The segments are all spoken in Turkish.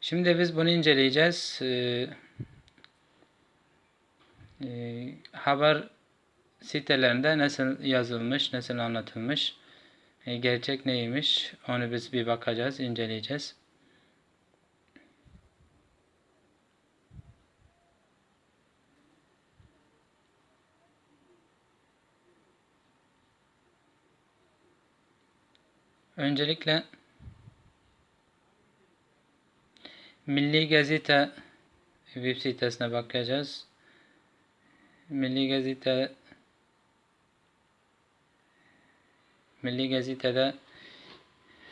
Şimdi biz bunu inceleyeceğiz. Haber sitelerinde nasıl yazılmış, nasıl anlatılmış, gerçek neymiş onu biz bir bakacağız, inceleyeceğiz. Öncelikle Milli Gazete web sitesine bakacağız. Milli Gazete'de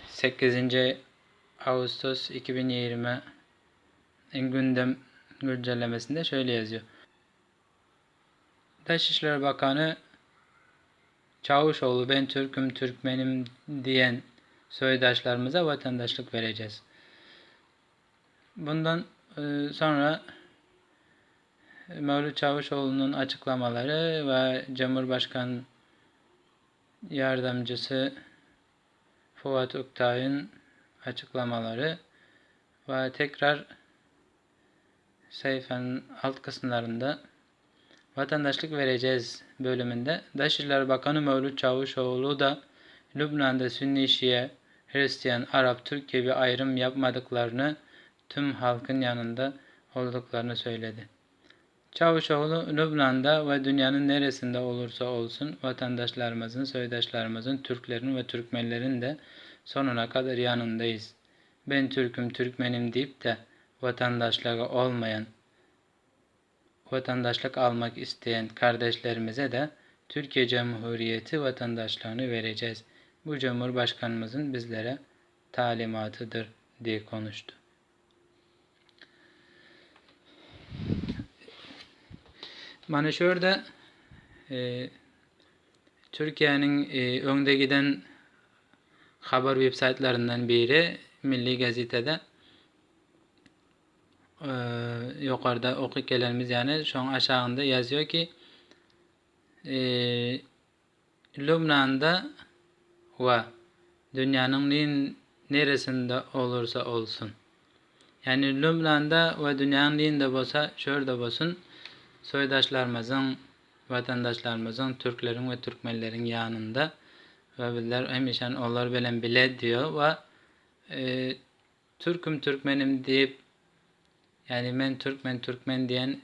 8. Ağustos 2020 gündem güncellemesinde şöyle yazıyor. Dışişleri Bakanı Çavuşoğlu ben Türk'üm Türkmenim diyen soydaşlarımıza vatandaşlık vereceğiz. Bundan sonra Mevlüt Çavuşoğlu'nun açıklamaları ve Cumhurbaşkanı Yardımcısı Fuat Oktay'ın açıklamaları ve tekrar sayfanın alt kısımlarında vatandaşlık vereceğiz bölümünde Dışişleri Bakanı Mevlüt Çavuşoğlu da Lübnan'da Sünni, Şii, Hristiyan, Arap, Türk gibi ayrım yapmadıklarını, tüm halkın yanında olduklarını söyledi. Çavuşoğlu, Lübnan'da ve dünyanın neresinde olursa olsun vatandaşlarımızın, soydaşlarımızın, Türklerin ve Türkmenlerin de sonuna kadar yanındayız. Ben Türk'üm, Türkmenim deyip de vatandaşlığı olmayan, vatandaşlık almak isteyen kardeşlerimize de Türkiye Cumhuriyeti vatandaşlığını vereceğiz. Bu Cumhurbaşkanımızın bizlere talimatıdır diye konuştu. Bana şurada Türkiye'nin önde giden haber web sitelerinden biri Milli Gazete'de yukarıda okuyanlarımız yani şu an aşağında yazıyor ki Lübnan'da ve dünyanın neresinde olursa olsun yani Lübnan'da ve dünyanın nerede olsa şurada olsun soydaşlarımızın, vatandaşlarımızın, Türklerin ve Türkmenlerin yanında ve bizler hemişen onlar bilen bile diyor ve Türk'üm Türkmenim deyip yani ben Türkmen diyen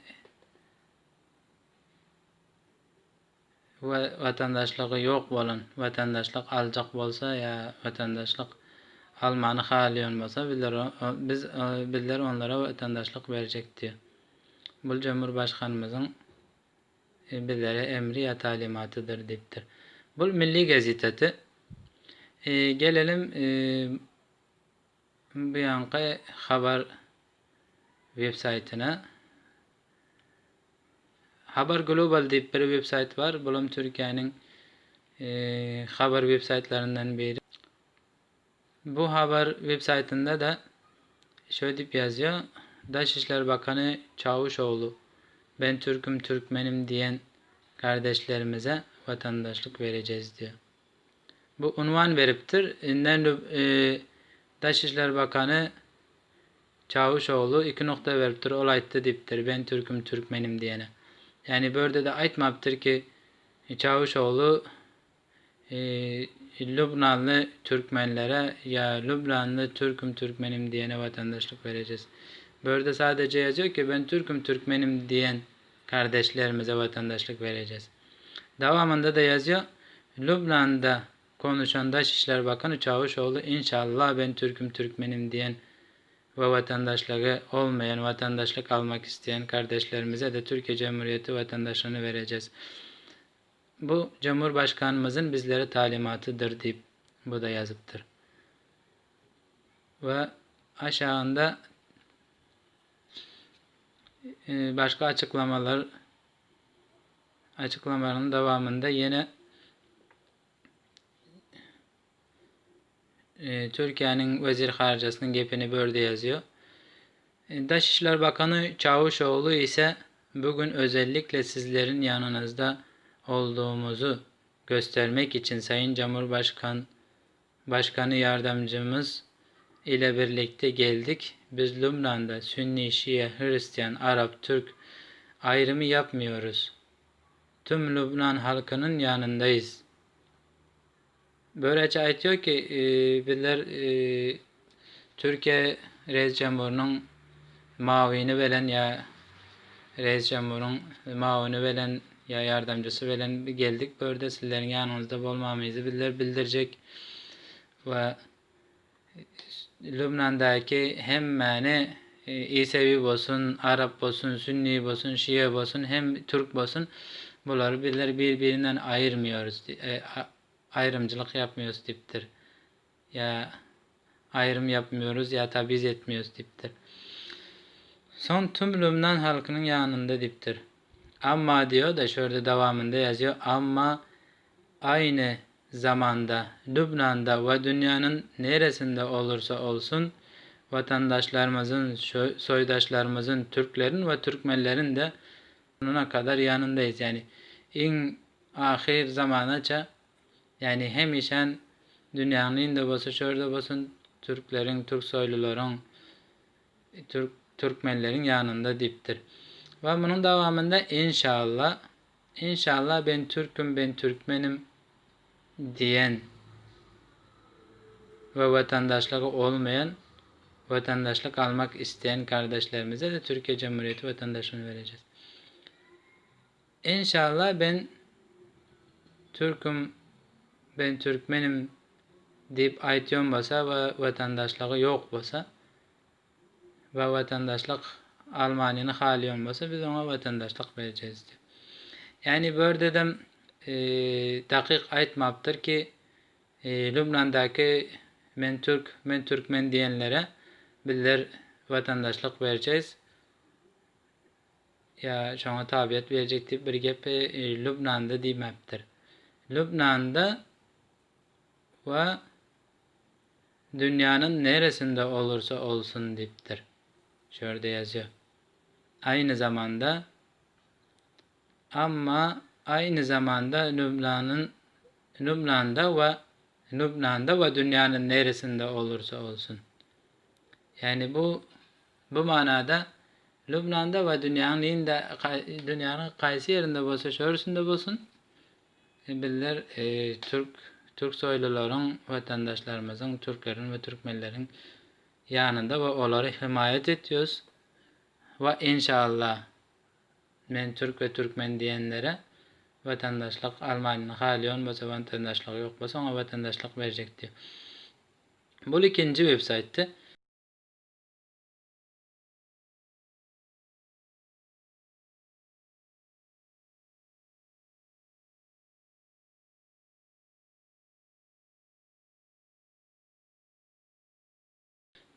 vatandaşlığı yok olan vatandaşlık alacak olsa ya vatandaşlık almanı haliyon olsa bizler onlara vatandaşlık verecek diyor. Bu Cumhurbaşkanımızın bizlere emri ya talimatıdır deyiptir. Bu Milli Gazetesi. Gelelim bir yankı haber web site'ine. Haber Global deyip bir web site var. Bu Türkiye'nin haber web sitelerinden biri. Bu haber web site'inde de şöyle deyip yazıyor. Dışişleri Bakanı Çavuşoğlu ben Türk'üm Türkmenim diyen kardeşlerimize vatandaşlık vereceğiz diyor. Bu unvan veriptir. Dışişleri Bakanı Çavuşoğlu 2 nokta veriptir. Olaydı diptir. Ben Türk'üm Türkmenim diyene. Yani böyle de aytmaptır ki Çavuşoğlu Lübnanlı Türkmenlere ya Lübnanlı Türk'üm Türkmenim diyene vatandaşlık vereceğiz. Böyle sadece yazıyor ki ben Türk'üm Türkmenim diyen kardeşlerimize vatandaşlık vereceğiz. Devamında da yazıyor Lübnan'da konuşan Dışişleri Bakanı Çavuşoğlu inşallah ben Türk'üm Türkmenim diyen ve vatandaşlığı olmayan, vatandaşlık almak isteyen kardeşlerimize de Türkiye Cumhuriyeti vatandaşlığını vereceğiz. Bu Cumhurbaşkanımızın bizlere talimatıdır deyip bu da yazıptır. Ve aşağında başka açıklamaların devamında yine Türkiye'nin Vezir Haricası'nın gepini böyle yazıyor. Dışişleri Bakanı Çavuşoğlu ise bugün özellikle sizlerin yanınızda olduğumuzu göstermek için Sayın Cumhurbaşkanı Yardımcımız ile birlikte geldik. Biz Lübnan'da Sünni, Şii, Hristiyan, Arap, Türk ayrımı yapmıyoruz. Tüm Lübnan halkının yanındayız. Böylece aytıyor ki bizler Türkiye Reis Cumhur'un mavini veren ya Reis Cumhur'un mavini veren ya yardımcısı veren geldik. Böyle sizlerin yanınızda olmamızı bildirecek ve Lübnan'daki hemmeni İsevi olsun, Arap olsun, Sünni olsun, Şii olsun, hem Türk olsun, bunları bizler birbirinden ayırmıyoruz, ayrımcılık yapmıyoruz diptir. Ya ayrım yapmıyoruz ya tabiz etmiyoruz diptir. Son tüm Lübnan halkının yanında diptir. Ama diyor da şöyle devamında yazıyor. Ama aynı zamanda Lübnan'da ve dünyanın neresinde olursa olsun vatandaşlarımızın, soydaşlarımızın, Türklerin ve Türkmenlerin de sonuna kadar yanındayız. Yani in ahir zamanaca, yani hem işen dünyanın da olsa şöyle olsun Türklerin, Türk soyluların, Türkmenlerin yanında diptir. Ve bunun devamında inşallah ben Türk'üm, ben Türkmenim diyen ve vatandaşlığı olmayan, vatandaşlık almak isteyen kardeşlerimize de Türkiye Cumhuriyeti vatandaşlığını vereceğiz. İnşallah ben Türk'üm, ben Türkmenim deyip aytyon basa ve vatandaşlığı yok basa ve vatandaşlık Almanya'nın hali olmasa biz ona vatandaşlık vereceğiz diyor. Yani böyle de dakik aytmaptır ki Lübnan'daki men Türk, men Türkmen diyenlere bizler vatandaşlık vereceğiz. Ya şuna tabiyet verecektir bir gep Lübnan'da demeptir. Lübnan'da ve dünyanın neresinde olursa olsun diptir. Şöyle yazıyor. Aynı zamanda ama aynı zamanda Lübnan'da ve dünyanın neresinde olursa olsun. Yani bu manada Lübnan'da ve dünyanın kaysi yerinde olsa şöresinde olsun. Bizler Türk soyluların, vatandaşlarımızın, Türklerin ve Türkmenlerin yanında ve onları himayet ediyoruz. Ve inşallah men Türk ve Türkmen diyenlere vatandaşlık Almanya'nın hali olmasa, vatandaşlık yok olsa ona vatandaşlık verecek diyor. Bu ikinci website'ti.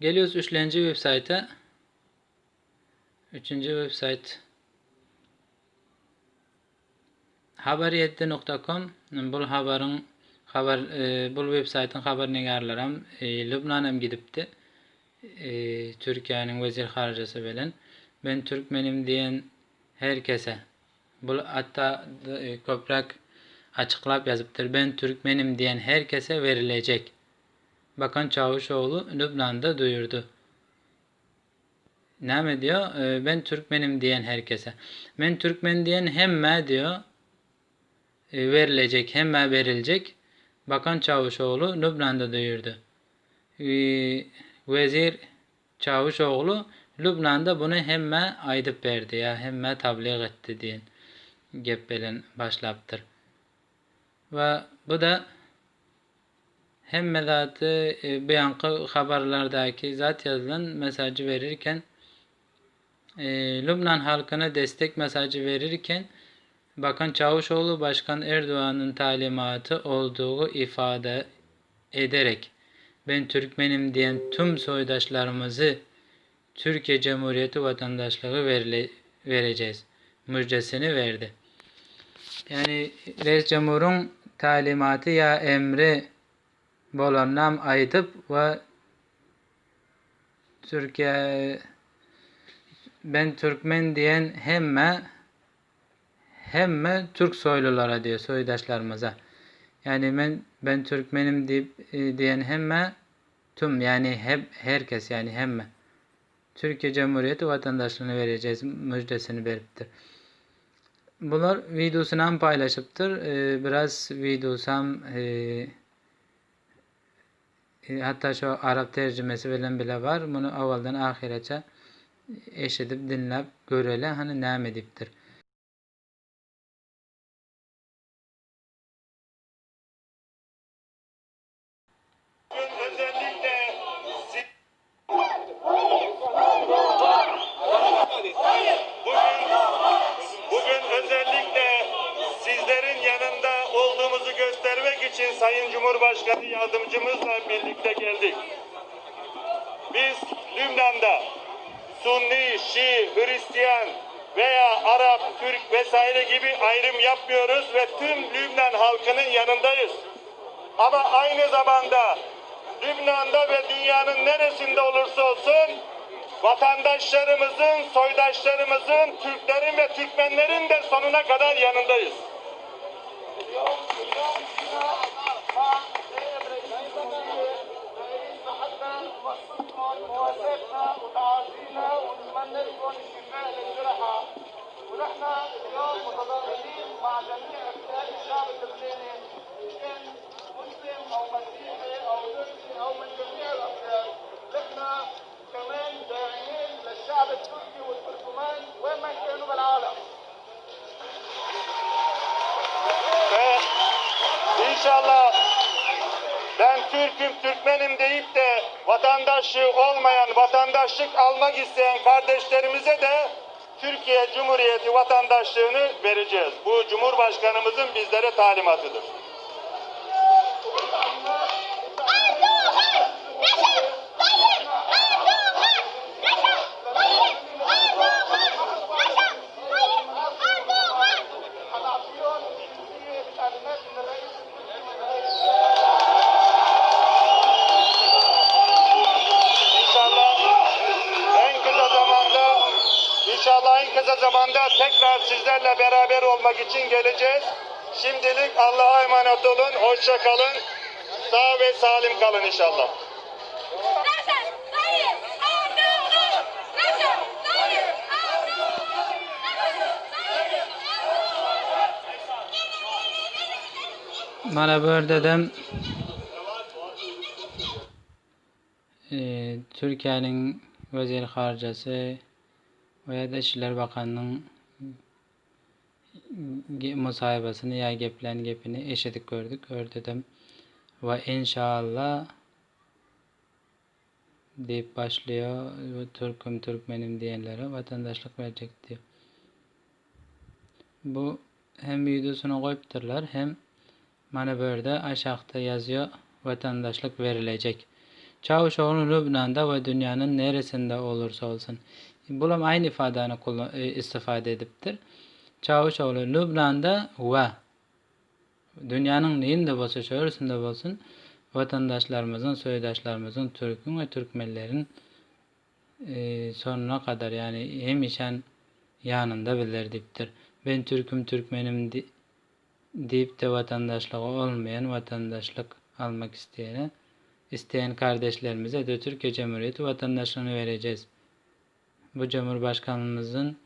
Geliyoruz üçüncü website'a. Üçüncü website habariyette.com. Bu website'ın haberini garlaram. Lübnan'a gidipti. Türkiye'nin vezir harcası bilen ben Türkmenim diyen herkese, bu hatta köprak açıklap yazıptır. Ben Türkmenim diyen herkese verilecek. Bakan Çavuşoğlu Lübnan'da duyurdu. Ne diyor? Ben Türkmenim diyen herkese. Ben Türkmen diyen hemme diyor verilecek, hemme verilecek. Bakan Çavuşoğlu Lübnan'da duyurdu. Vezir Çavuşoğlu Lübnan'da bunu hemme aydıp verdi ya hemme tabliğ etti diyen gep bilen başlaptır. Ve bu da hemme zatı beyankı haberlerdeki zat yazılan mesajı verirken Lübnan halkına destek mesajı verirken Bakan Çavuşoğlu Başkan Erdoğan'ın talimatı olduğu ifade ederek ben Türkmenim diyen tüm soydaşlarımızı Türkiye Cumhuriyeti vatandaşlığı vereceğiz. Müjdesini verdi. Yani Reis Cumhur'un talimatı ya emri bolannam aytıp ve Türkiye ben Türkmen diyen hemme Türk soylulara diyor, soydaşlarımıza. Yani ben Türkmenim diyen hemme tüm yani hep herkes yani hem Türkiye Cumhuriyeti vatandaşlığını vereceğiz müjdesini veriptir. Bunlar videosunu ham paylaşıptır. Biraz videosam hatta şu Arap tercümesi bilen bile var. Bunu avvaldan ahirece eşitip dinlep görele hani näme ediptir. Özellikle bugün özellikle sizlerin yanında olduğumuzu göstermek için Sayın Cumhurbaşkanı yardımcımızla birlikte geldik. Biz Lübnan'da Sunni, Şii, Hristiyan veya Arap, Türk vesaire gibi ayrım yapmıyoruz ve tüm Lübnan halkının yanındayız. Ama aynı zamanda Lübnan'da ve dünyanın neresinde olursa olsun vatandaşlarımızın, soydaşlarımızın, Türklerin ve Türkmenlerin de sonuna kadar yanındayız. ونحن اليوم متضامنين مع جميع ابناء الشعب اللبناني ان كان مسلم او مسيحي او تركي او من جميع الاطياف. نحن كمان داعمين للشعب التركي والتركمان وين ما كانوا بالعالم. İnşallah ben Türk'üm, Türkmenim deyip de vatandaşlığı olmayan, vatandaşlık almak isteyen kardeşlerimize de Türkiye Cumhuriyeti vatandaşlığını vereceğiz. Bu Cumhurbaşkanımızın bizlere talimatıdır. İnşallah en kısa zamanda tekrar sizlerle beraber olmak için geleceğiz. Şimdilik Allah'a emanet olun, hoşça kalın, sağ ve salim kalın inşallah. Bana böyle de Türkiye'nin Vezir Harcası veya Dışişler Bakanı'nın musahibasını ya gepini eşitlik gördük. Ördedim ve inşallah deyip başlıyor. Türk'üm, Türkmenim diyenlere vatandaşlık verecek diyor. Bu hem videosunu koyupturlar hem bana böyle aşağıda yazıyor vatandaşlık verilecek. Çavuşoğlu Lübnan'da ve dünyanın neresinde olursa olsun. Bulam aynı ifadeni istifade ediptir. Çavuşoğlu Lübnan'da ve dünyanın neyinde olsa şöylesinde olsun vatandaşlarımızın, soydaşlarımızın, Türk'ün ve Türkmenlerin sonuna kadar yani hem işen yanında bildirdiptir. Ben Türk'üm, Türkmenim deyip de vatandaşlığı olmayan, vatandaşlık almak isteyen kardeşlerimize de Türkiye Cumhuriyeti vatandaşlığını vereceğiz. Bu Cumhurbaşkanımızın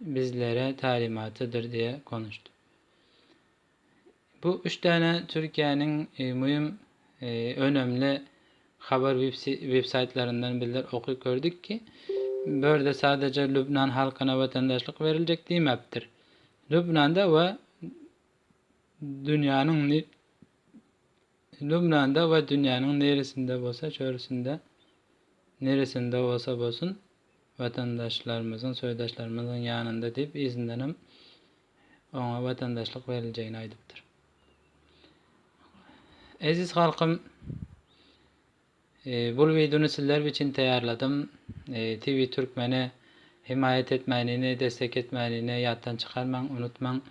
bizlere talimatıdır diye konuştu. Bu 3 tane Türkiye'nin mühim, önemli haber web saytlarından bizler okuyup gördük ki böyle sadece Lübnan halkına vatandaşlık verilecek demektir. Lübnan'da ve dünyanın neresinde olsa çöresinde neresinde olsa olsun vatandaşlarımızın, soydaşlarımızın yanında deyip izinlenim ona vatandaşlık verileceğini aydıptır. Aziz halkım, bu videonu sizler için tayarladım. TV Türkmen'i himayet etmeyini, destek etmeyini yattan çıkarmayın, unutmayın.